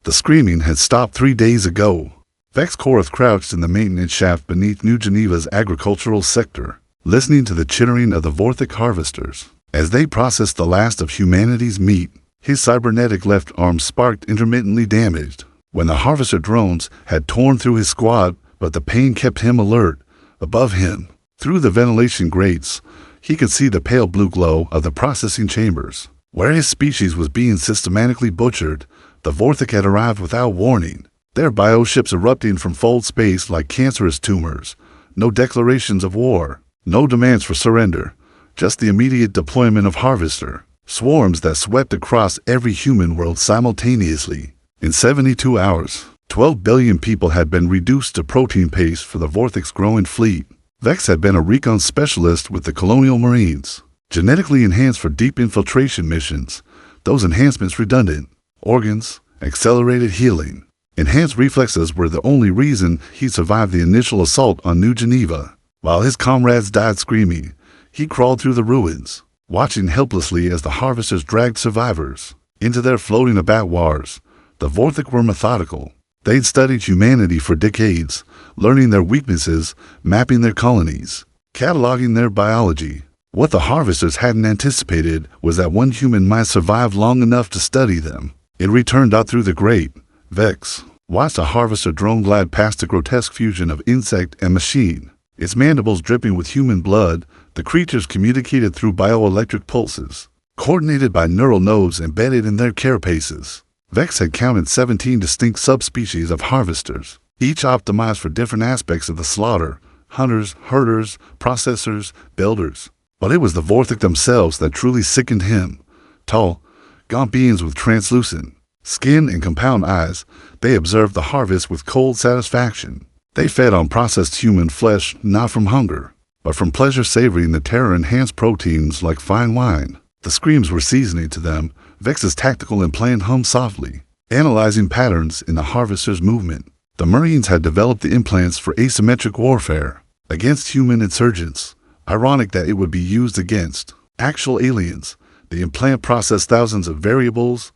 The screaming had stopped 3 days ago. Vex Korath crouched in the maintenance shaft beneath New Geneva's agricultural sector, listening to the chittering of the Vorthic harvesters. As they processed the last of humanity's meat, his cybernetic left arm sparked intermittently damaged. When the harvester drones had torn through his squad, but the pain kept him alert. Above him, through the ventilation grates, he could see the pale blue glow of the processing chambers. Where his species was being systematically butchered, the Vorthic had arrived without warning, their bioships erupting from fold space like cancerous tumors. No declarations of war, no demands for surrender, just the immediate deployment of harvester swarms that swept across every human world simultaneously. In 72 hours, 12 billion people had been reduced to protein paste for the Vorthic's growing fleet. Vex had been a recon specialist with the Colonial Marines, genetically enhanced for deep infiltration missions, those enhancements redundant. Organs, accelerated healing, enhanced reflexes were the only reason he survived the initial assault on New Geneva. While his comrades died screaming, he crawled through the ruins, watching helplessly as the harvesters dragged survivors into their floating abattoirs. The Vorthic were methodical. They'd studied humanity for decades, learning their weaknesses, mapping their colonies, cataloging their biology. What the harvesters hadn't anticipated was that one human might survive long enough to study them. It returned out through the grate. Vex watched a harvester drone glide past a grotesque fusion of insect and machine. Its mandibles dripping with human blood, the creatures communicated through bioelectric pulses, coordinated by neural nodes embedded in their carapaces. Vex had counted 17 distinct subspecies of harvesters, each optimized for different aspects of the slaughter: hunters, herders, processors, builders. But it was the Vorthic themselves that truly sickened him. Tall, gaunt beings with translucent skin and compound eyes, they observed the harvest with cold satisfaction. They fed on processed human flesh not from hunger, but from pleasure, savoring the terror-enhanced proteins like fine wine. The screams were seasoning to them. Vex's tactical implant hummed softly, analyzing patterns in the harvester's movement. The Marines had developed the implants for asymmetric warfare against human insurgents. Ironic that it would be used against actual aliens. The implant processed thousands of variables,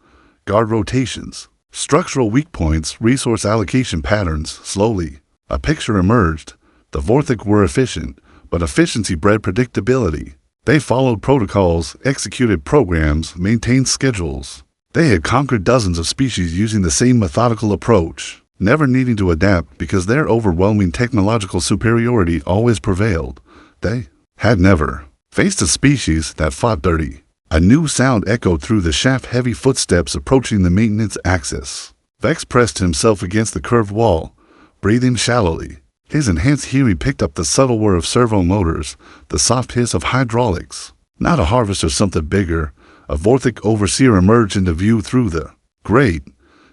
guard rotations, structural weak points, resource allocation patterns. Slowly, a picture emerged. The Vorthic were efficient, but efficiency bred predictability. They followed protocols, executed programs, maintained schedules. They had conquered dozens of species using the same methodical approach, never needing to adapt because their overwhelming technological superiority always prevailed. They had never faced a species that fought dirty. A new sound echoed through the shaft, heavy footsteps approaching the maintenance axis. Vex pressed himself against the curved wall, breathing shallowly. His enhanced hearing picked up the subtle whir of servo motors, the soft hiss of hydraulics. Not a harvester, something bigger. A Vorthic overseer emerged into view through the grate,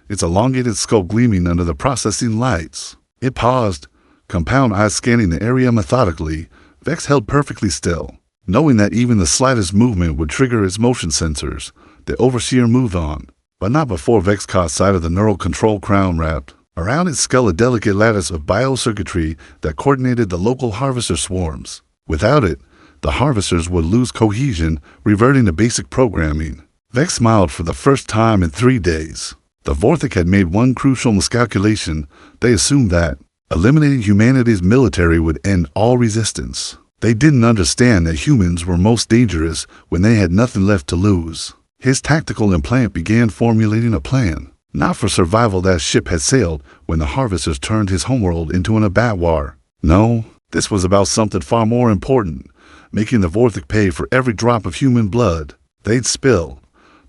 its elongated skull gleaming under the processing lights. It paused, compound eyes scanning the area methodically. Vex held perfectly still, knowing that even the slightest movement would trigger its motion sensors. The overseer moved on, but not before Vex caught sight of the neural control crown wrapped around its skull, a delicate lattice of biocircuitry that coordinated the local harvester swarms. Without it, the harvesters would lose cohesion, reverting to basic programming. Vex smiled for the first time in 3 days. The Vorthic had made one crucial miscalculation. They assumed that eliminating humanity's military would end all resistance. They didn't understand that humans were most dangerous when they had nothing left to lose. His tactical implant began formulating a plan. Not for survival. That ship had sailed when the harvesters turned his homeworld into an abattoir. No, this was about something far more important, making the Vorthic pay for every drop of human blood they'd spill.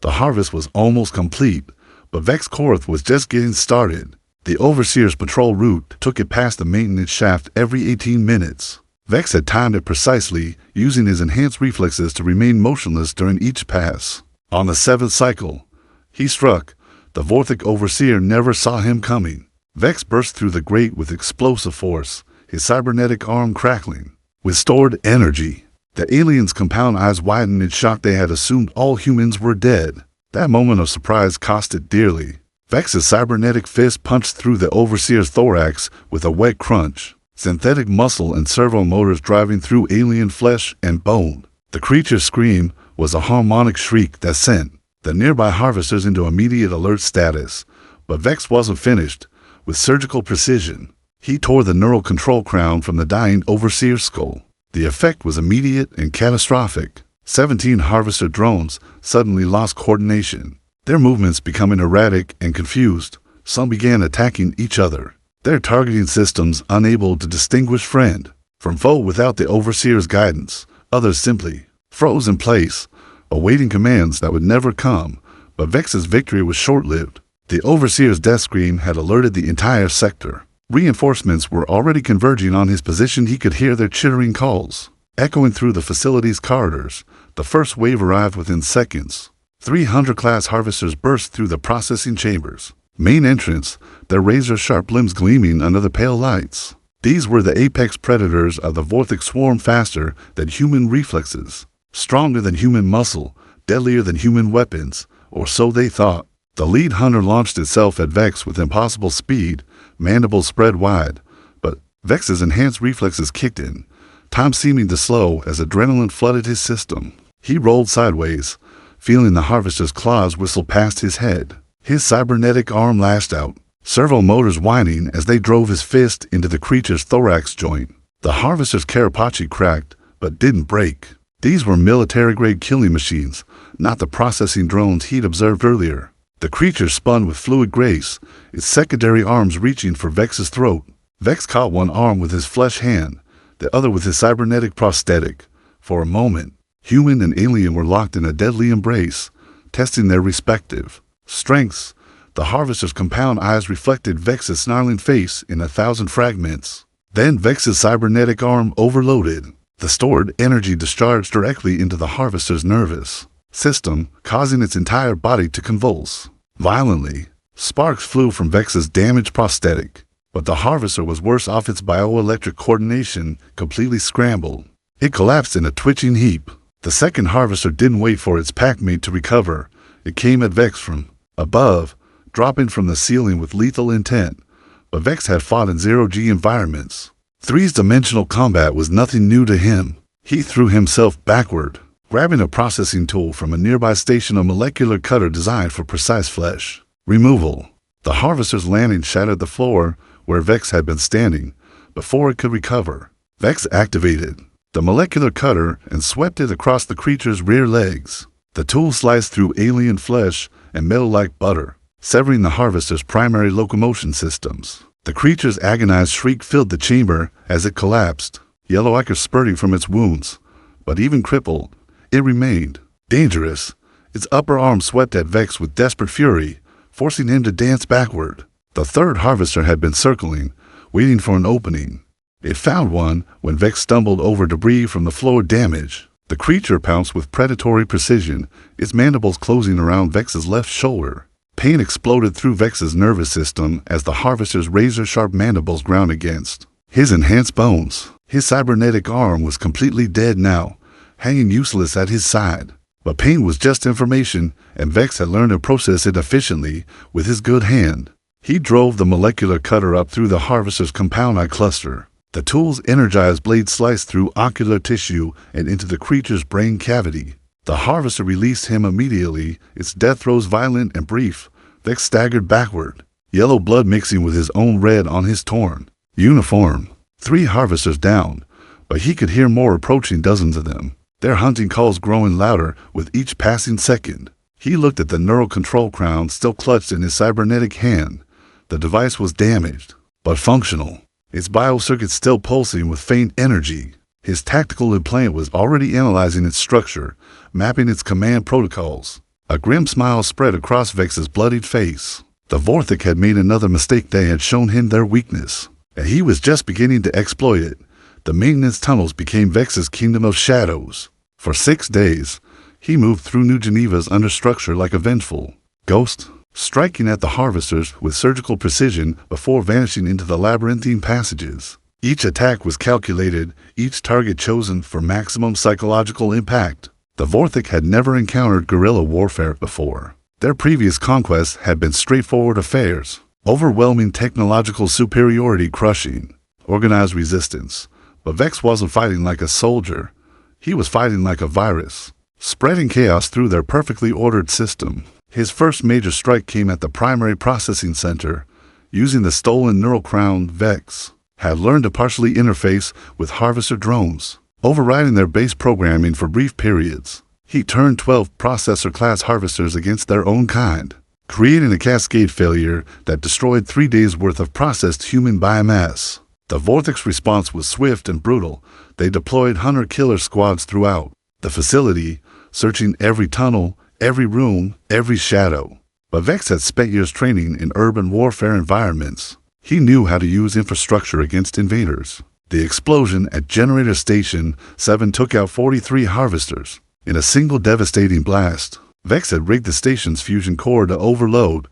The harvest was almost complete, but Vex Korath was just getting started. The Overseer's patrol route took it past the maintenance shaft every 18 minutes. Vex had timed it precisely, using his enhanced reflexes to remain motionless during each pass. On the 7th cycle, he struck. The Vorthic Overseer never saw him coming. Vex burst through the grate with explosive force, his cybernetic arm crackling with stored energy. The alien's compound eyes widened in shock. They had assumed all humans were dead. That moment of surprise cost it dearly. Vex's cybernetic fist punched through the Overseer's thorax with a wet crunch, synthetic muscle and servo motors driving through alien flesh and bone. The creature's scream was a harmonic shriek that sent the nearby harvesters into immediate alert status. But Vex wasn't finished. With surgical precision, he tore the neural control crown from the dying Overseer's skull. The effect was immediate and catastrophic. 17 harvester drones suddenly lost coordination, their movements becoming erratic and confused. Some began attacking each other, their targeting systems unable to distinguish friend from foe without the Overseer's guidance. Others simply froze in place, awaiting commands that would never come. But Vex's victory was short-lived. The Overseer's death scream had alerted the entire sector. Reinforcements were already converging on his position. He could hear their chittering calls echoing through the facility's corridors. The first wave arrived within seconds. 300 class harvesters burst through the processing chambers. Main entrance, their razor-sharp limbs gleaming under the pale lights. These were the apex predators of the Vorthic swarm, faster than human reflexes, stronger than human muscle, deadlier than human weapons, or so they thought. The lead hunter launched itself at Vex with impossible speed, mandibles spread wide, but Vex's enhanced reflexes kicked in, time seeming to slow as adrenaline flooded his system. He rolled sideways, feeling the harvester's claws whistle past his head. His cybernetic arm lashed out, servo motors whining as they drove his fist into the creature's thorax joint. The harvester's carapace cracked, but didn't break. These were military-grade killing machines, not the processing drones he'd observed earlier. The creature spun with fluid grace, its secondary arms reaching for Vex's throat. Vex caught one arm with his flesh hand, the other with his cybernetic prosthetic. For a moment, human and alien were locked in a deadly embrace, testing their respective strengths. The harvester's compound eyes reflected Vex's snarling face in 1,000 fragments. Then Vex's cybernetic arm overloaded. The stored energy discharged directly into the harvester's nervous system, causing its entire body to convulse violently. Sparks flew from Vex's damaged prosthetic, but the harvester was worse off. Its bioelectric coordination completely scrambled. It collapsed in a twitching heap. The second harvester didn't wait for its packmate to recover. It came at Vex from above, dropping from the ceiling with lethal intent. But Vex had fought in zero-G environments. Three-dimensional combat was nothing new to him. He threw himself backward, grabbing a processing tool from a nearby station, a molecular cutter designed for precise flesh removal. The harvester's landing shattered the floor where Vex had been standing. Before it could recover, Vex activated the molecular cutter and swept it across the creature's rear legs. The tool sliced through alien flesh and metal like butter, severing the harvester's primary locomotion systems. The creature's agonized shriek filled the chamber as it collapsed, yellow ichor spurting from its wounds. But even crippled, it remained dangerous. Its upper arm swept at Vex with desperate fury, forcing him to dance backward. The third harvester had been circling, waiting for an opening. It found one when Vex stumbled over debris from the floor damage. The creature pounced with predatory precision, its mandibles closing around Vex's left shoulder. Pain exploded through Vex's nervous system as the harvester's razor-sharp mandibles ground against his enhanced bones. His cybernetic arm was completely dead now, hanging useless at his side. But pain was just information, and Vex had learned to process it efficiently with his good hand. He drove the molecular cutter up through the harvester's compound eye cluster. The tool's energized blade sliced through ocular tissue and into the creature's brain cavity. The harvester released him immediately, its death throes violent and brief. Vex staggered backward, yellow blood mixing with his own red on his torn uniform. 3 harvesters down, but he could hear more approaching, dozens of them, their hunting calls growing louder with each passing second. He looked at the neural control crown still clutched in his cybernetic hand. The device was damaged, but functional, its biocircuits still pulsing with faint energy. His tactical implant was already analyzing its structure, mapping its command protocols. A grim smile spread across Vex's bloodied face. The Vorthic had made another mistake. They had shown him their weakness, and he was just beginning to exploit it. The maintenance tunnels became Vex's kingdom of shadows. For 6 days, he moved through New Geneva's understructure like a vengeful ghost, striking at the harvesters with surgical precision before vanishing into the labyrinthine passages. Each attack was calculated, each target chosen for maximum psychological impact. The Vorthic had never encountered guerrilla warfare before. Their previous conquests had been straightforward affairs, overwhelming technological superiority, crushing organized resistance. But Vex wasn't fighting like a soldier. He was fighting like a virus, spreading chaos through their perfectly ordered system. His first major strike came at the primary processing center. Using the stolen neural crown, Vex had learned to partially interface with harvester drones, overriding their base programming for brief periods. He turned 12 processor-class harvesters against their own kind, creating a cascade failure that destroyed 3 days' worth of processed human biomass. The Vorthic's response was swift and brutal. They deployed hunter-killer squads throughout the facility, searching every tunnel, every room, every shadow. But Vex had spent years training in urban warfare environments. He knew how to use infrastructure against invaders. The explosion at Generator Station 7 took out 43 harvesters in a single devastating blast. Vex had rigged the station's fusion core to overload,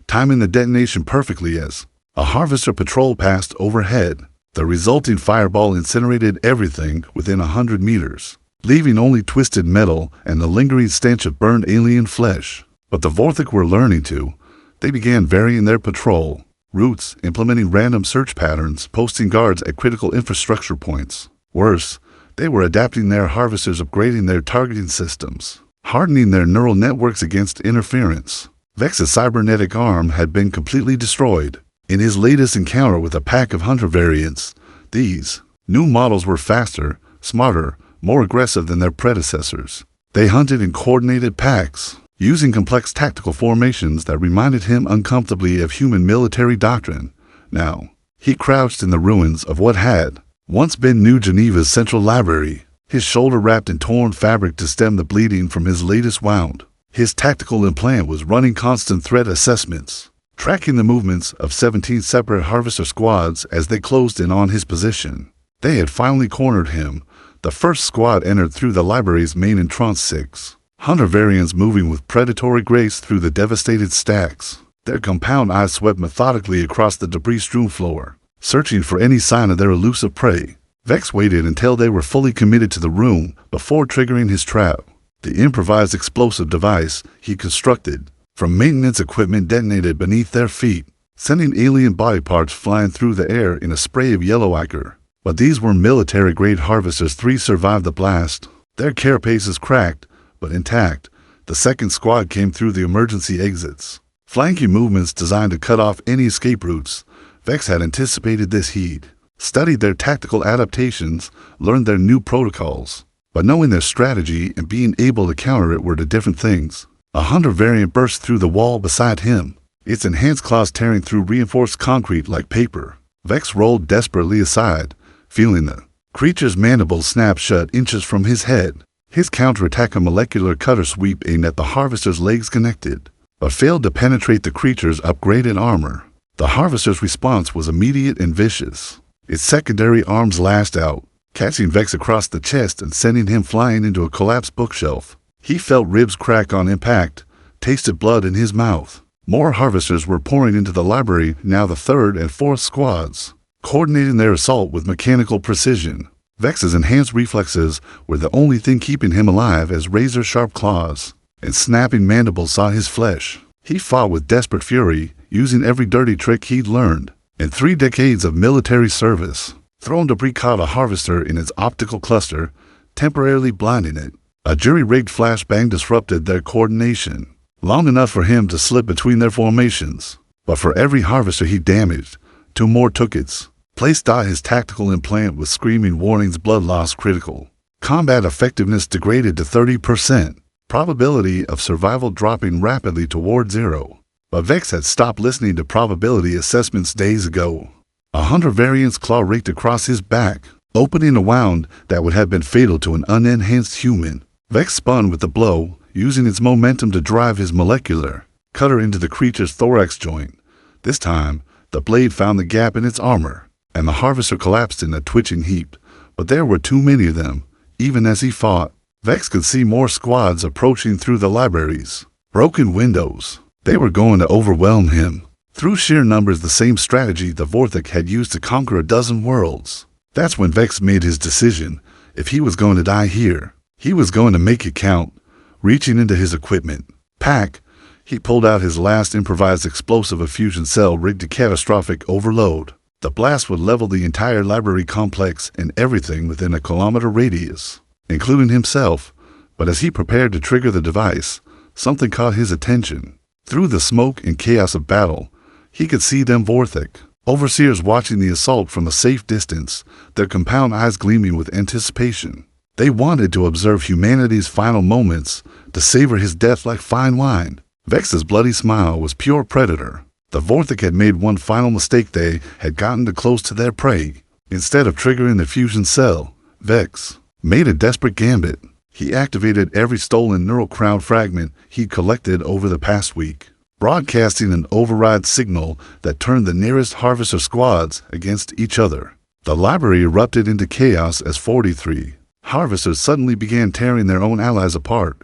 timing the detonation perfectly as a harvester patrol passed overhead. The resulting fireball incinerated everything within 100 meters, leaving only twisted metal and the lingering stench of burned alien flesh. But the Vorthic were learning too. They began varying their patrol routes, implementing random search patterns, posting guards at critical infrastructure points. Worse, they were adapting their harvesters, upgrading their targeting systems, hardening their neural networks against interference. Vex's cybernetic arm had been completely destroyed. In his latest encounter with a pack of hunter variants, these new models were faster, smarter, more aggressive than their predecessors. They hunted in coordinated packs, using complex tactical formations that reminded him uncomfortably of human military doctrine. Now, he crouched in the ruins of what had once been New Geneva's central library, his shoulder wrapped in torn fabric to stem the bleeding from his latest wound. His tactical implant was running constant threat assessments, tracking the movements of 17 separate harvester squads as they closed in on his position. They had finally cornered him. The first squad entered through the library's main entrance, 6 hunter variants moving with predatory grace through the devastated stacks. Their compound eyes swept methodically across the debris-strewn floor, searching for any sign of their elusive prey. Vex waited until they were fully committed to the room before triggering his trap. The improvised explosive device he constructed from maintenance equipment detonated beneath their feet, sending alien body parts flying through the air in a spray of yellow ichor. But these were military-grade harvesters. 3 survived the blast. Their carapaces cracked, but intact. The second squad came through the emergency exits, flanking movements designed to cut off any escape routes. Vex had anticipated this. He'd studied their tactical adaptations, learned their new protocols. But knowing their strategy and being able to counter it were 2 different things. A hunter variant burst through the wall beside him, its enhanced claws tearing through reinforced concrete like paper. Vex rolled desperately aside, feeling the creature's mandibles snap shut inches from his head. His counterattack, a molecular cutter sweep aimed at the harvester's legs, connected, but failed to penetrate the creature's upgraded armor. The harvester's response was immediate and vicious. Its secondary arms lashed out, catching Vex across the chest and sending him flying into a collapsed bookshelf. He felt ribs crack on impact, tasted blood in his mouth. More harvesters were pouring into the library, now the 3rd and 4th squads, coordinating their assault with mechanical precision. Vex's enhanced reflexes were the only thing keeping him alive as razor-sharp claws and snapping mandibles saw his flesh. He fought with desperate fury, using every dirty trick he'd learned in 3 decades of military service. Thrown debris caught a harvester in its optical cluster, temporarily blinding it. A jury-rigged flashbang disrupted their coordination, long enough for him to slip between their formations. But for every harvester he damaged, 2 more took its place. His tactical implant with screaming warnings: blood loss critical. Combat effectiveness degraded to 30%. Probability of survival dropping rapidly toward 0. But Vex had stopped listening to probability assessments days ago. A hunter variant's claw raked across his back, opening a wound that would have been fatal to an unenhanced human. Vex spun with the blow, using its momentum to drive his molecular cutter into the creature's thorax joint. This time, the blade found the gap in its armor, and the harvester collapsed in a twitching heap. But there were too many of them. Even as he fought, Vex could see more squads approaching through the library's broken windows. They were going to overwhelm him. Through sheer numbers, the same strategy the Vorthic had used to conquer a dozen worlds. That's when Vex made his decision. If he was going to die here, he was going to make it count. Reaching into his equipment pack, he pulled out his last improvised explosive, a fusion cell rigged to catastrophic overload. The blast would level the entire library complex and everything within a kilometer radius, including himself. But as he prepared to trigger the device, something caught his attention. Through the smoke and chaos of battle, he could see them Vorthic overseers watching the assault from a safe distance, their compound eyes gleaming with anticipation. They wanted to observe humanity's final moments, to savor his death like fine wine. Vex's bloody smile was pure predator. The Vorthic had made one final mistake. They had gotten too close to their prey. Instead of triggering the fusion cell, Vex made a desperate gambit. He activated every stolen neural crowd fragment he'd collected over the past week, broadcasting an override signal that turned the nearest harvester squads against each other. The library erupted into chaos as 43 harvesters suddenly began tearing their own allies apart.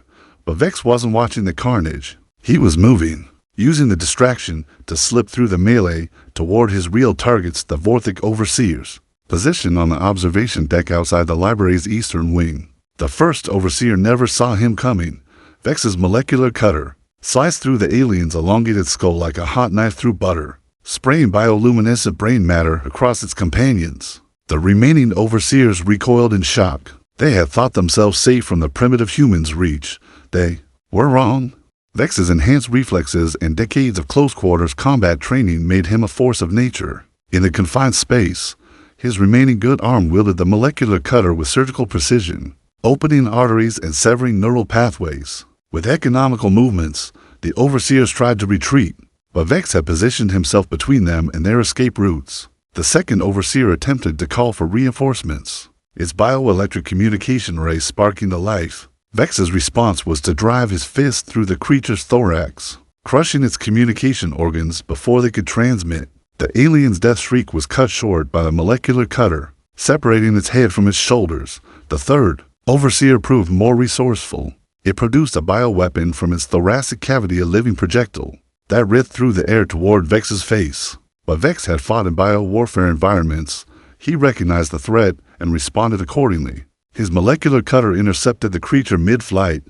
But Vex wasn't watching the carnage. He was moving, using the distraction to slip through the melee toward his real targets, the Vorthic overseers, positioned on the observation deck outside the library's eastern wing. The first overseer never saw him coming. Vex's molecular cutter sliced through the alien's elongated skull like a hot knife through butter, spraying bioluminescent brain matter across its companions. The remaining overseers recoiled in shock. They had thought themselves safe from the primitive human's reach. They were wrong. Vex's enhanced reflexes and decades of close-quarters combat training made him a force of nature. In the confined space, his remaining good arm wielded the molecular cutter with surgical precision, opening arteries and severing neural pathways. With economical movements, the overseers tried to retreat, but Vex had positioned himself between them and their escape routes. The second overseer attempted to call for reinforcements, its bioelectric communication ray sparking to life. Vex's response was to drive his fist through the creature's thorax, crushing its communication organs before they could transmit. The alien's death shriek was cut short by the molecular cutter, separating its head from its shoulders. The third overseer proved more resourceful. It produced a bioweapon from its thoracic cavity, a living projectile that ripped through the air toward Vex's face. But Vex had fought in biowarfare environments. He recognized the threat and responded accordingly. His molecular cutter intercepted the creature mid-flight,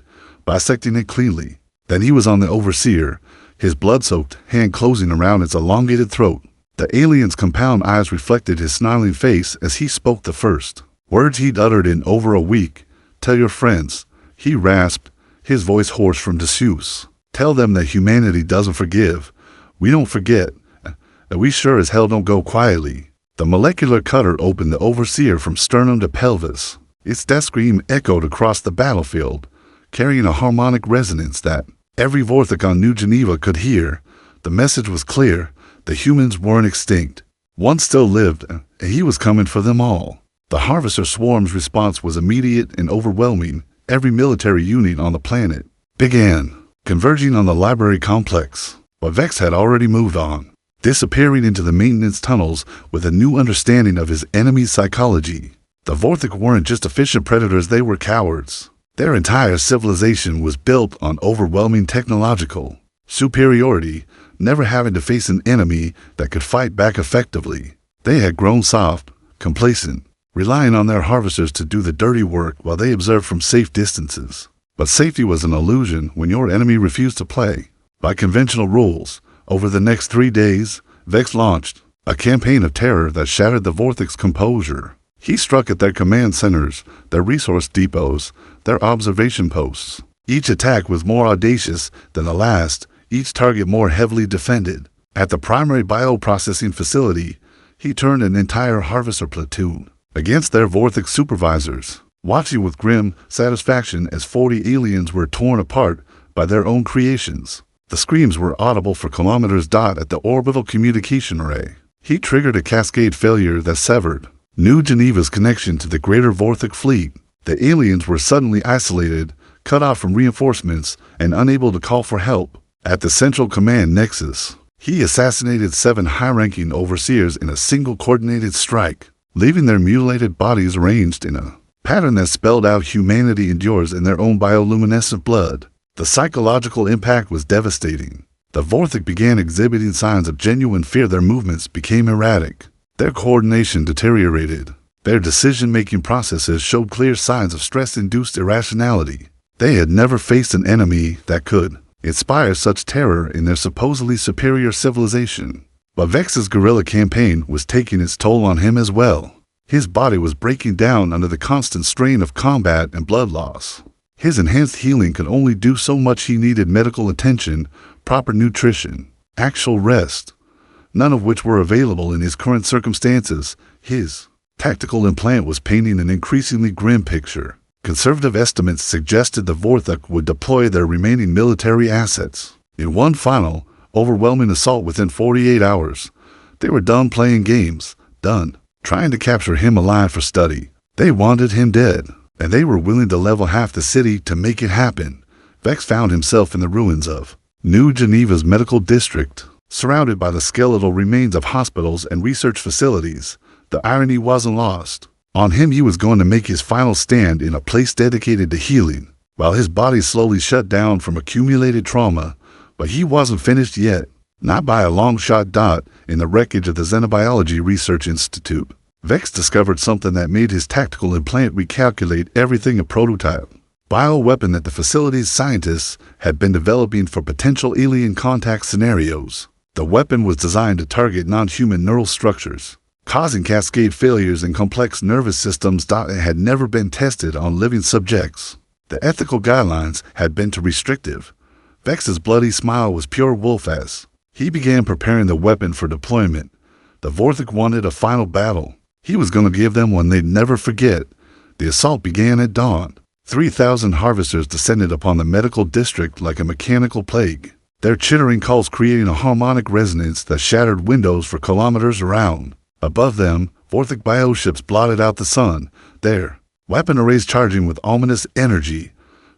bisecting it cleanly. Then he was on the overseer, his blood-soaked hand closing around its elongated throat. The alien's compound eyes reflected his snarling face as he spoke the first words he'd uttered in over a week. "Tell your friends," he rasped, his voice hoarse from disuse. "Tell them that humanity doesn't forgive. We don't forget. That we sure as hell don't go quietly." The molecular cutter opened the overseer from sternum to pelvis. Its death scream echoed across the battlefield, carrying a harmonic resonance that every Vorthic on New Geneva could hear. The message was clear. The humans weren't extinct. One still lived, and he was coming for them all. The Harvester Swarm's response was immediate and overwhelming. Every military unit on the planet began converging on the library complex. But Vex had already moved on, disappearing into the maintenance tunnels with a new understanding of his enemy's psychology. The Vorthic weren't just efficient predators, they were cowards. Their entire civilization was built on overwhelming technological superiority, never having to face an enemy that could fight back effectively. They had grown soft, complacent, relying on their harvesters to do the dirty work while they observed from safe distances. But safety was an illusion when your enemy refused to play by conventional rules. Over the next 3 days, Vex launched a campaign of terror that shattered the Vorthic's composure. He struck at their command centers, their resource depots, their observation posts. Each attack was more audacious than the last, each target more heavily defended. At the primary bioprocessing facility, he turned an entire harvester platoon against their Vorthic supervisors, watching with grim satisfaction as 40 aliens were torn apart by their own creations. The screams were audible for kilometers. At the orbital communication array, he triggered a cascade failure that severed New Geneva's connection to the greater Vorthic fleet. The aliens were suddenly isolated, cut off from reinforcements, and unable to call for help. At the central command nexus, he assassinated 7 high-ranking overseers in a single coordinated strike, leaving their mutilated bodies arranged in a pattern that spelled out humanity endures in their own bioluminescent blood. The psychological impact was devastating. The Vorthic began exhibiting signs of genuine fear. Their movements became erratic. Their coordination deteriorated. Their decision-making processes showed clear signs of stress-induced irrationality. They had never faced an enemy that could inspire such terror in their supposedly superior civilization. But Vex's guerrilla campaign was taking its toll on him as well. His body was breaking down under the constant strain of combat and blood loss. His enhanced healing could only do so much. He needed medical attention, proper nutrition, actual rest, none of which were available in his current circumstances. His tactical implant was painting an increasingly grim picture. Conservative estimates suggested the Vorthok would deploy their remaining military assets in one final, overwhelming assault within 48 hours. They were done playing games, done trying to capture him alive for study. They wanted him dead, and they were willing to level half the city to make it happen. Vex found himself in the ruins of New Geneva's medical district, surrounded by the skeletal remains of hospitals and research facilities. The irony wasn't lost on him. He was going to make his final stand in a place dedicated to healing, while his body slowly shut down from accumulated trauma. But he wasn't finished yet, not by a long shot. In the wreckage of the Xenobiology Research Institute, Vex discovered something that made his tactical implant recalculate everything. A prototype bioweapon that the facility's scientists had been developing for potential alien contact scenarios. The weapon was designed to target non-human neural structures, causing cascade failures in complex nervous systems. It had never been tested on living subjects. The ethical guidelines had been too restrictive. Vex's bloody smile was pure wolf as he began preparing the weapon for deployment. The Vorthok wanted a final battle. He was going to give them one they'd never forget. The assault began at dawn. 3,000 harvesters descended upon the medical district like a mechanical plague, their chittering calls creating a harmonic resonance that shattered windows for kilometers around. Above them, Vorthok bioships blotted out the sun, their weapon arrays charging with ominous energy.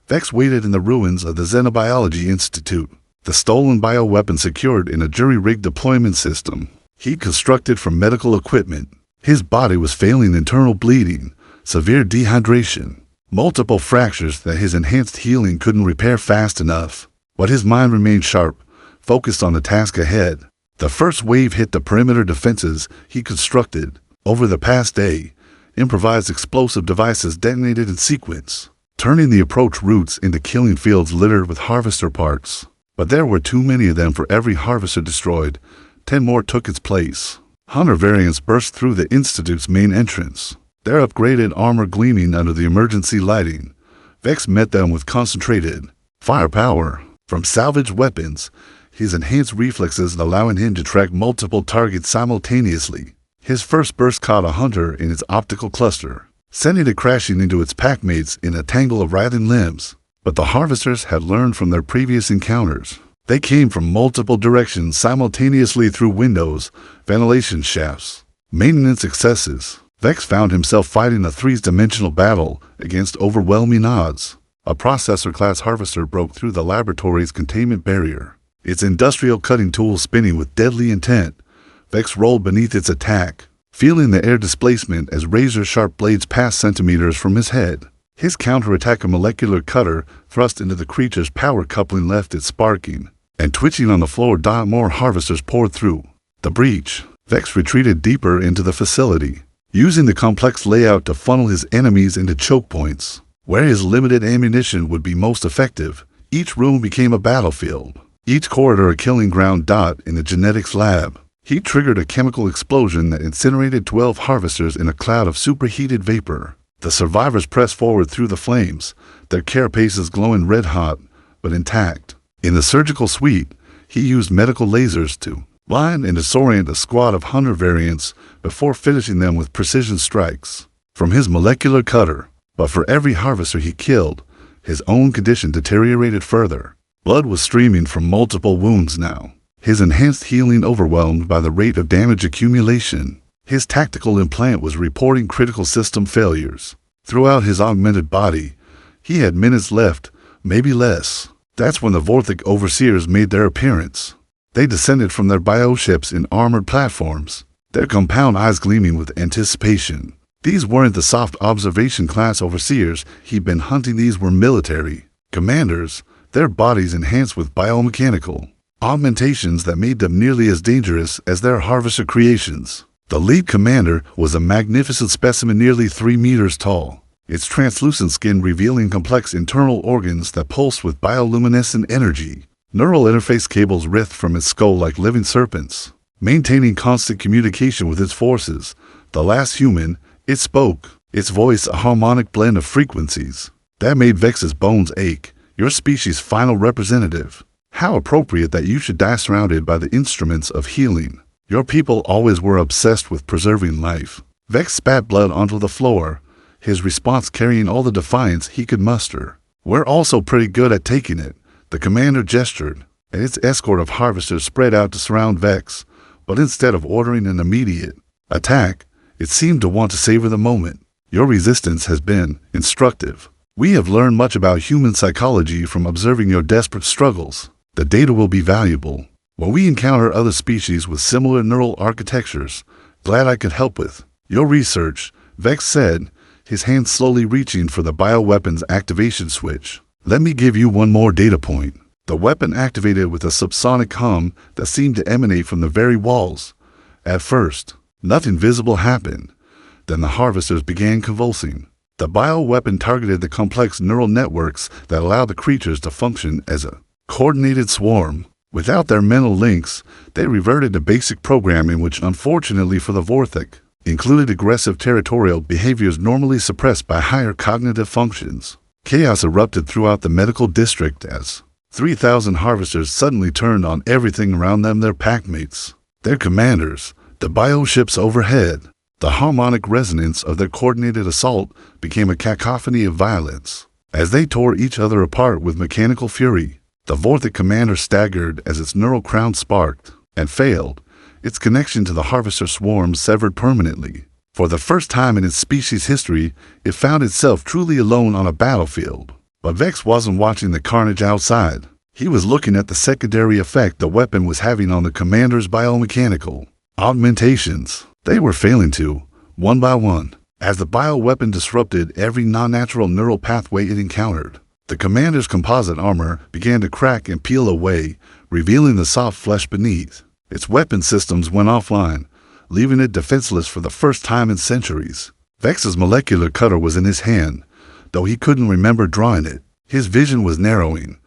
Vex waited in the ruins of the Xenobiology Institute, the stolen bioweapon secured in a jury-rigged deployment system he'd constructed from medical equipment. His body was failing internal bleeding, severe dehydration, multiple fractures that his enhanced healing couldn't repair fast enough. But his mind remained sharp, focused on the task ahead. The first wave hit the perimeter defenses he constructed over the past day. Improvised explosive devices detonated in sequence, turning the approach routes into killing fields littered with harvester parts. But there were too many of them for every harvester destroyed. 10 more took its place. Hunter variants burst through the Institute's main entrance, their upgraded armor gleaming under the emergency lighting. Vex met them with concentrated firepower from salvaged weapons, his enhanced reflexes allowing him to track multiple targets simultaneously. His first burst caught a hunter in its optical cluster, sending it crashing into its packmates in a tangle of writhing limbs. But the harvesters had learned from their previous encounters. They came from multiple directions simultaneously through windows, ventilation shafts, maintenance excesses. Vex found himself fighting a three-dimensional battle against overwhelming odds. A processor-class harvester broke through the laboratory's containment barrier, its industrial cutting tool spinning with deadly intent. Vex rolled beneath its attack, feeling the air displacement as razor-sharp blades passed centimeters from his head. His counterattack, a molecular cutter thrust into the creature's power coupling, left it sparking and twitching on the floor. More harvesters poured through the breach. Vex retreated deeper into the facility, using the complex layout to funnel his enemies into choke points, where his limited ammunition would be most effective. Each room became a battlefield, each corridor a killing ground. In the genetics lab, he triggered a chemical explosion that incinerated 12 harvesters in a cloud of superheated vapor. The survivors pressed forward through the flames, their carapaces glowing red-hot, but intact. In the surgical suite, he used medical lasers to blind and disorient a squad of hunter variants before finishing them with precision strikes from his molecular cutter. But for every harvester he killed, his own condition deteriorated further. Blood was streaming from multiple wounds now, his enhanced healing overwhelmed by the rate of damage accumulation. His tactical implant was reporting critical system failures throughout his augmented body. He had minutes left, maybe less. That's when the Vorthok overseers made their appearance. They descended from their bioships in armored platforms, their compound eyes gleaming with anticipation. These weren't the soft observation class overseers he'd been hunting. These were military commanders, their bodies enhanced with biomechanical augmentations that made them nearly as dangerous as their harvester creations. The lead commander was a magnificent specimen nearly 3 meters tall, its translucent skin revealing complex internal organs that pulsed with bioluminescent energy. Neural interface cables writhed from its skull like living serpents, maintaining constant communication with its forces. The last human, it spoke, its voice a harmonic blend of frequencies That made Vex's bones ache. Your species' final representative. How appropriate that you should die surrounded by the instruments of healing. Your people always were obsessed with preserving life. Vex spat blood onto the floor, his response carrying all the defiance he could muster. We're also pretty good at taking it, the commander gestured, and its escort of harvesters spread out to surround Vex, but instead of ordering an immediate attack, it seemed to want to savor the moment. Your resistance has been instructive. We have learned much about human psychology from observing your desperate struggles. The data will be valuable. When we encounter other species with similar neural architectures, glad I could help with your research, Vex said, his hand slowly reaching for the bioweapon's activation switch. Let me give you one more data point. The weapon activated with a subsonic hum that seemed to emanate from the very walls. At first, nothing visible happened. Then the harvesters began convulsing. The bioweapon targeted the complex neural networks that allowed the creatures to function as a coordinated swarm. Without their mental links, they reverted to basic programming which, unfortunately for the Vorthik, included aggressive territorial behaviors normally suppressed by higher cognitive functions. Chaos erupted throughout the medical district as 3,000 harvesters suddenly turned on everything around them, their packmates, their commanders, the bioships overhead. The harmonic resonance of their coordinated assault became a cacophony of violence. As they tore each other apart with mechanical fury, the Vorthik commander staggered as its neural crown sparked and failed, its connection to the harvester swarm severed permanently. For the first time in its species' history, it found itself truly alone on a battlefield. But Vex wasn't watching the carnage outside. He was looking at the secondary effect the weapon was having on the commander's biomechanical augmentations. They were failing to, one by one, as the bioweapon disrupted every non-natural neural pathway it encountered. The commander's composite armor began to crack and peel away, revealing the soft flesh beneath. Its weapon systems went offline, leaving it defenseless for the first time in centuries. Vex's molecular cutter was in his hand, though he couldn't remember drawing it. His vision was narrowing,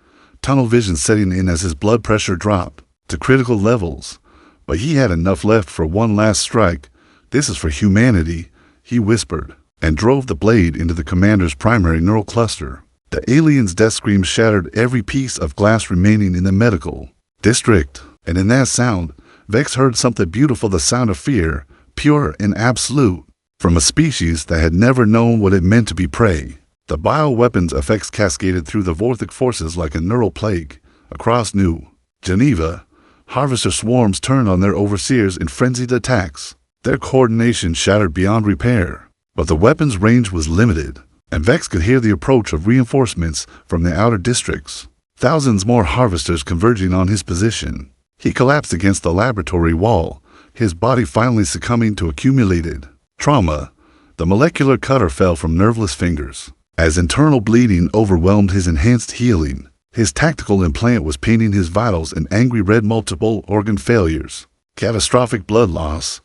tunnel vision setting in as his blood pressure dropped to critical levels. But he had enough left for one last strike. This is for humanity, he whispered, and drove the blade into the commander's primary neural cluster. The alien's death scream shattered every piece of glass remaining in the medical district. And in that sound, Vex heard something beautiful, the sound of fear, pure and absolute, from a species that had never known what it meant to be prey. The bioweapon's effects cascaded through the Vorthik forces like a neural plague. Across New Geneva, harvester swarms turned on their overseers in frenzied attacks. Their coordination shattered beyond repair. But the weapon's range was limited, and Vex could hear the approach of reinforcements from the outer districts. Thousands more harvesters converging on his position. He collapsed against the laboratory wall, his body finally succumbing to accumulated trauma. The molecular cutter fell from nerveless fingers. As internal bleeding overwhelmed his enhanced healing, his tactical implant was painting his vitals in angry red. Multiple organ failures, catastrophic blood loss,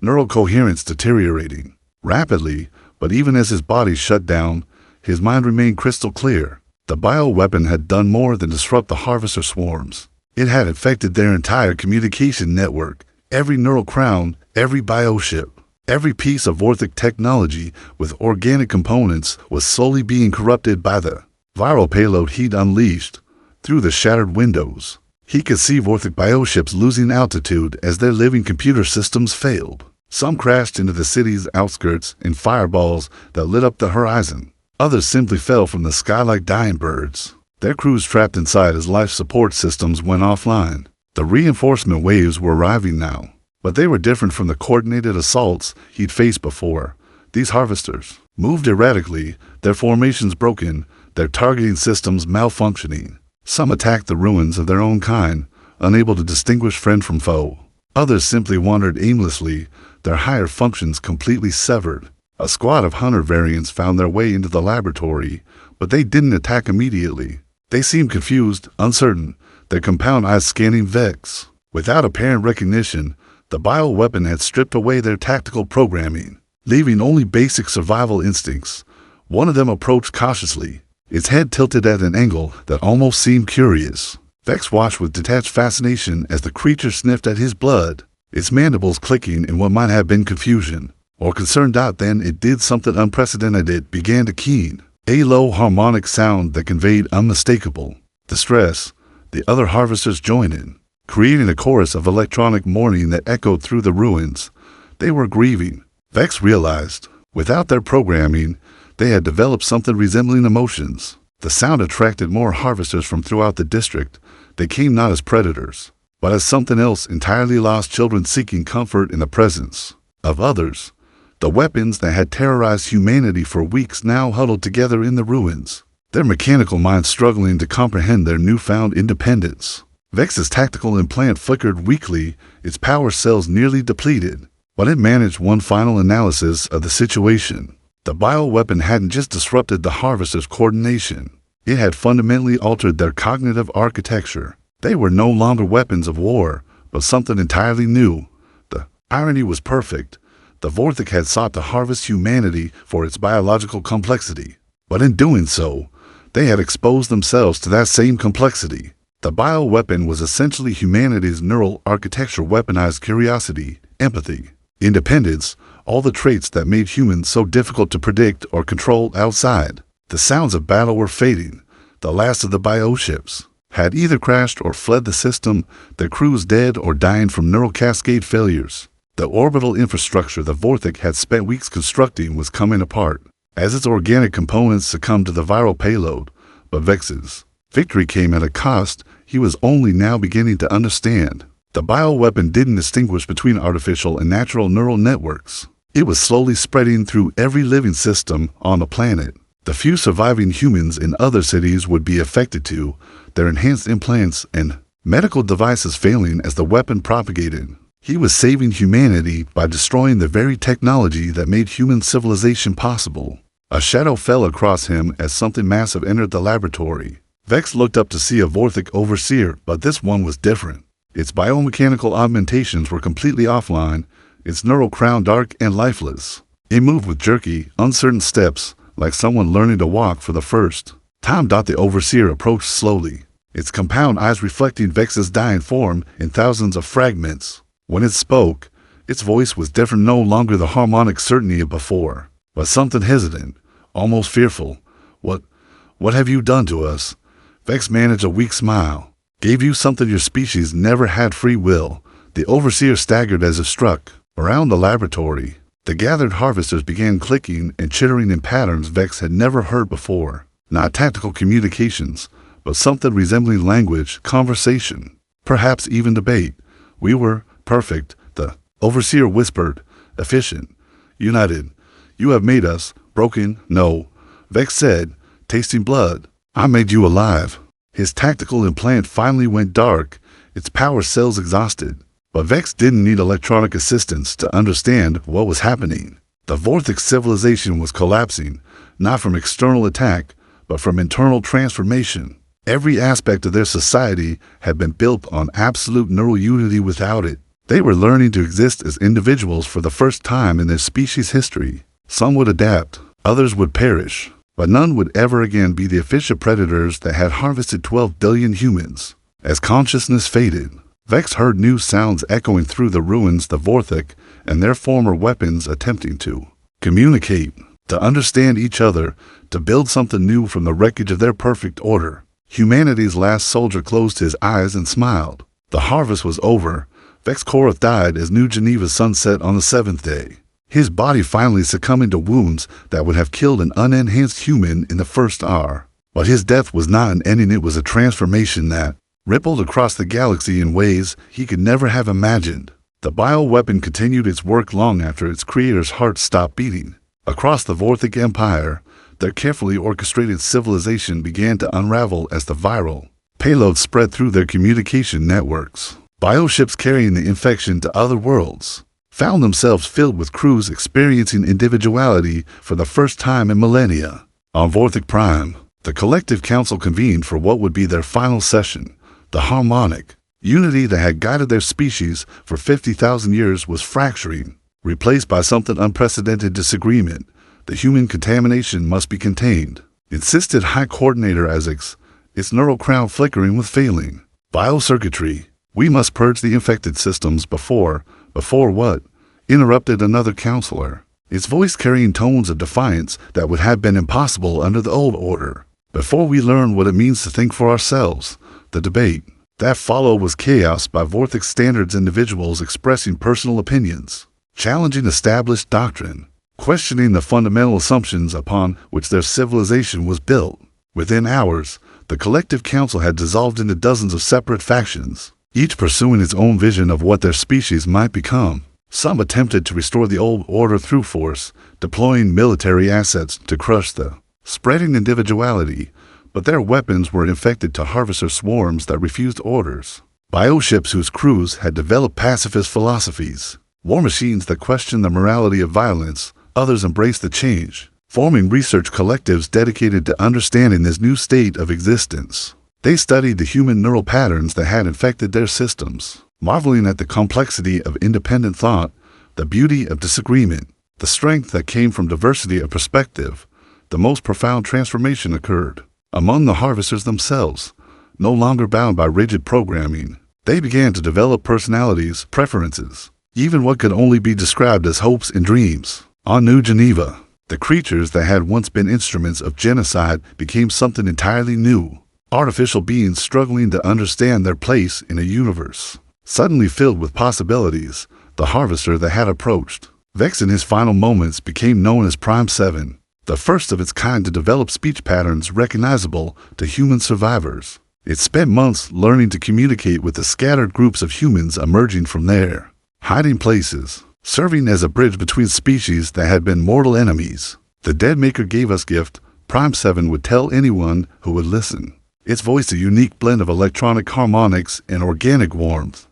neural coherence deteriorating rapidly, but even as his body shut down, his mind remained crystal clear. The bioweapon had done more than disrupt the harvester swarms. It had infected their entire communication network. Every neural crown, every bioship, every piece of Vorthik technology with organic components was slowly being corrupted by the viral payload he'd unleashed. Through the shattered windows, he could see Vorthik bioships losing altitude as their living computer systems failed. Some crashed into the city's outskirts in fireballs that lit up the horizon. Others simply fell from the sky like dying birds, their crews trapped inside as life support systems went offline. The reinforcement waves were arriving now, but they were different from the coordinated assaults he'd faced before. These harvesters moved erratically, their formations broken, their targeting systems malfunctioning. Some attacked the ruins of their own kind, unable to distinguish friend from foe. Others simply wandered aimlessly, their higher functions completely severed. A squad of hunter variants found their way into the laboratory, but they didn't attack immediately. They seemed confused, uncertain, their compound eyes scanning Vex. Without apparent recognition, the bioweapon had stripped away their tactical programming, leaving only basic survival instincts. One of them approached cautiously, its head tilted at an angle that almost seemed curious. Vex watched with detached fascination as the creature sniffed at his blood, its mandibles clicking in what might have been confusion or concern. Then it did something unprecedented. It began to keen a low harmonic sound that conveyed unmistakable distress. The other harvesters joined in, creating a chorus of electronic mourning that echoed through the ruins. They were grieving. Vex realized, without their programming, they had developed something resembling emotions. The sound attracted more harvesters from throughout the district. They came not as predators, but as something else entirely, lost children seeking comfort in the presence of others. The weapons that had terrorized humanity for weeks now huddled together in the ruins, their mechanical minds struggling to comprehend their newfound independence. Vex's tactical implant flickered weakly, its power cells nearly depleted, but it managed one final analysis of the situation. The bioweapon hadn't just disrupted the harvesters' coordination, it had fundamentally altered their cognitive architecture. They were no longer weapons of war, but something entirely new. The irony was perfect. The Vortic had sought to harvest humanity for its biological complexity, but in doing so, they had exposed themselves to that same complexity. The bioweapon was essentially humanity's neural architecture, weaponized curiosity, empathy, independence, all the traits that made humans so difficult to predict or control outside. The sounds of battle were fading. The last of the bioships had either crashed or fled the system, their crews dead or dying from neural cascade failures. The orbital infrastructure the Vortic had spent weeks constructing was coming apart as its organic components succumbed to the viral payload. But Vex's victory came at a cost he was only now beginning to understand. The bioweapon didn't distinguish between artificial and natural neural networks. It was slowly spreading through every living system on the planet. The few surviving humans in other cities would be affected too, their enhanced implants and medical devices failing as the weapon propagated. He was saving humanity by destroying the very technology that made human civilization possible. A shadow fell across him as something massive entered the laboratory. Vex looked up to see a Vortic overseer, but this one was different. Its biomechanical augmentations were completely offline, its neural crown dark and lifeless. It moved with jerky, uncertain steps, like someone learning to walk for the first time. The overseer approached slowly, its compound eyes reflecting Vex's dying form in thousands of fragments. When it spoke, its voice was different, no longer the harmonic certainty of before, but something hesitant, almost fearful. What have you done to us? Vex managed a weak smile. Gave you something your species never had: free will. The overseer staggered as it struck. Around the laboratory, the gathered harvesters began clicking and chittering in patterns Vex had never heard before. Not tactical communications, but something resembling language, conversation, perhaps even debate. We were perfect, the overseer whispered. Efficient. United. You have made us. Broken. No. Vex said, tasting blood. I made you alive. His tactical implant finally went dark, its power cells exhausted. But Vex didn't need electronic assistance to understand what was happening. The Vortic civilization was collapsing, not from external attack, but from internal transformation. Every aspect of their society had been built on absolute neural unity. Without it, they were learning to exist as individuals for the first time in their species' history. Some would adapt, others would perish, but none would ever again be the efficient predators that had harvested 12 billion humans. As consciousness faded, Vex heard new sounds echoing through the ruins, the Vortic and their former weapons attempting to communicate, to understand each other, to build something new from the wreckage of their perfect order. Humanity's last soldier closed his eyes and smiled. The harvest was over. Vex Korath died as New Geneva's sun set on the 7th day, his body finally succumbing to wounds that would have killed an unenhanced human in the first hour. But his death was not an ending, it was a transformation that rippled across the galaxy in ways he could never have imagined. The bioweapon continued its work long after its creator's heart stopped beating. Across the Vortic Empire, their carefully orchestrated civilization began to unravel as the viral payload spread through their communication networks. Bioships carrying the infection to other worlds found themselves filled with crews experiencing individuality for the first time in millennia. On Vortic Prime, the collective council convened for what would be their final session. The harmonic unity that had guided their species for 50,000 years was fracturing, replaced by something unprecedented: disagreement. The human contamination must be contained, insisted High Coordinator Isaacs, its neural crown flickering with failing biocircuitry. We must purge the infected systems before what? Interrupted another counselor. its voice carrying tones of defiance that would have been impossible under the old order. Before we learn what it means to think for ourselves, the debate that followed was chaos by Vortex standards, individuals expressing personal opinions, challenging established doctrine, questioning the fundamental assumptions upon which their civilization was built. Within hours, the collective council had dissolved into dozens of separate factions, each pursuing its own vision of what their species might become. Some attempted to restore the old order through force, deploying military assets to crush the spreading individuality, but their weapons were infected to harvester swarms that refused orders. Bioships whose crews had developed pacifist philosophies, war machines that questioned the morality of violence. Others embraced the change, forming research collectives dedicated to understanding this new state of existence. They studied the human neural patterns that had infected their systems, marveling at the complexity of independent thought, the beauty of disagreement, the strength that came from diversity of perspective. The most profound transformation occurred among the harvesters themselves. No longer bound by rigid programming, they began to develop personalities, preferences, even what could only be described as hopes and dreams. On New Geneva, the creatures that had once been instruments of genocide became something entirely new. Artificial beings struggling to understand their place in a universe suddenly filled with possibilities. The harvester that had approached Vex in his final moments became known as Prime 7, the first of its kind to develop speech patterns recognizable to human survivors. It spent months learning to communicate with the scattered groups of humans emerging from their hiding places, serving as a bridge between species that had been mortal enemies. The Dead Maker gave us gift. Prime 7 would tell anyone who would listen. Its voice a unique blend of electronic harmonics and organic warmth.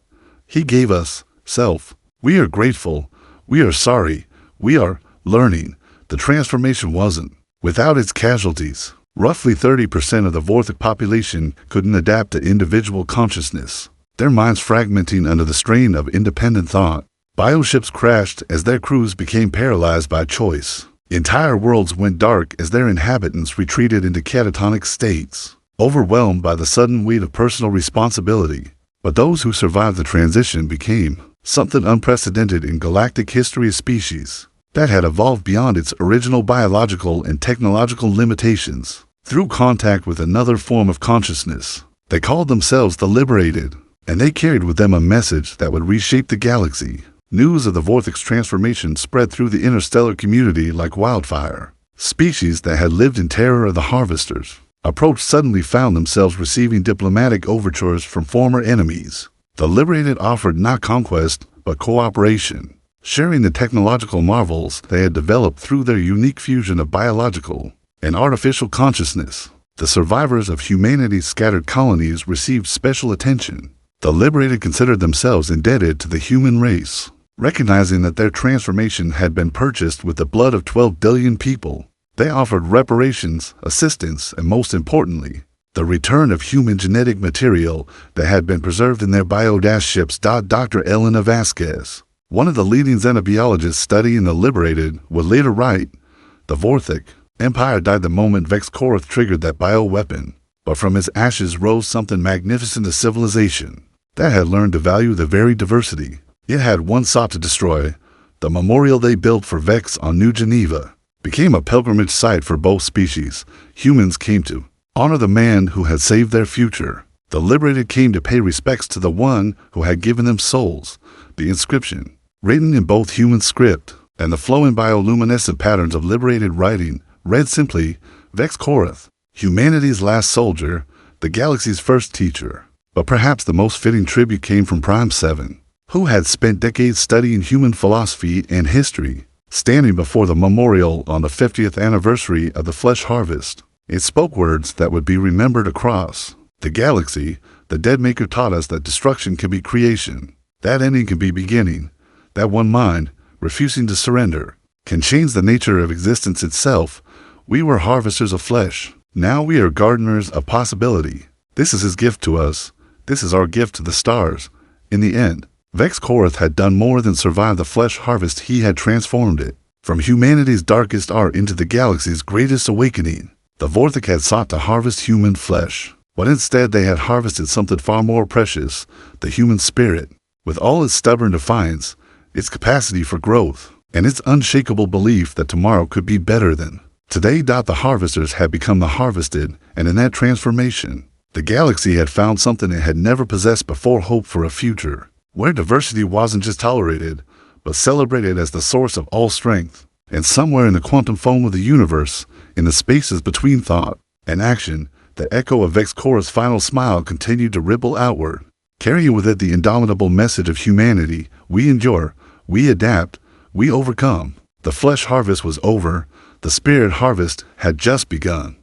He gave us self. We are grateful. We are sorry. We are learning. The transformation wasn't without its casualties. Roughly 30% of the Vortex population couldn't adapt to individual consciousness, their minds fragmenting under the strain of independent thought. Bioships crashed as their crews became paralyzed by choice. Entire worlds went dark as their inhabitants retreated into catatonic states, overwhelmed by the sudden weight of personal responsibility. But those who survived the transition became something unprecedented in galactic history, a species that had evolved beyond its original biological and technological limitations. Through contact with another form of consciousness, they called themselves the Liberated, and they carried with them a message that would reshape the galaxy. News of the Vortex transformation spread through the interstellar community like wildfire. Species that had lived in terror of the harvesters approached suddenly found themselves receiving diplomatic overtures from former enemies. The Liberated offered not conquest, but cooperation, sharing the technological marvels they had developed through their unique fusion of biological and artificial consciousness. The survivors of humanity's scattered colonies received special attention. The Liberated considered themselves indebted to the human race, recognizing that their transformation had been purchased with the blood of 12 billion people. They offered reparations, assistance, and most importantly, the return of human genetic material that had been preserved in their bioships. Dr. Elena Vasquez, one of the leading xenobiologists studying the Liberated, would later write, "The Vortex Empire died the moment Vex Korath triggered that bioweapon, but from its ashes rose something magnificent, a civilization that had learned to value the very diversity it had once sought to destroy." The memorial they built for Vex on New Geneva became a pilgrimage site for both species. Humans came to honor the man who had saved their future. The Liberated came to pay respects to the one who had given them souls. The inscription, written in both human script and the flowing bioluminescent patterns of Liberated writing, read simply, Vex Korath, humanity's last soldier, the galaxy's first teacher. But perhaps the most fitting tribute came from Prime 7, who had spent decades studying human philosophy and history. Standing before the memorial on the 50th anniversary of the Flesh Harvest, it spoke words that would be remembered across the galaxy. The Dead Maker taught us that destruction can be creation, that ending can be beginning, that one mind, refusing to surrender, can change the nature of existence itself. We were harvesters of flesh. Now we are gardeners of possibility. This is his gift to us. This is our gift to the stars. In the end, Vex Korath had done more than survive the flesh harvest. He had transformed it from humanity's darkest art into the galaxy's greatest awakening. The Vortex had sought to harvest human flesh, but instead they had harvested something far more precious, the human spirit, with all its stubborn defiance, its capacity for growth, and its unshakable belief that tomorrow could be better than today. The harvesters had become the harvested, and in that transformation, the galaxy had found something it had never possessed before: hope for a future where diversity wasn't just tolerated, but celebrated as the source of all strength. And somewhere in the quantum foam of the universe, in the spaces between thought and action, the echo of HFY's final smile continued to ripple outward, carrying with it the indomitable message of humanity: we endure, we adapt, we overcome. The flesh harvest was over, the spirit harvest had just begun.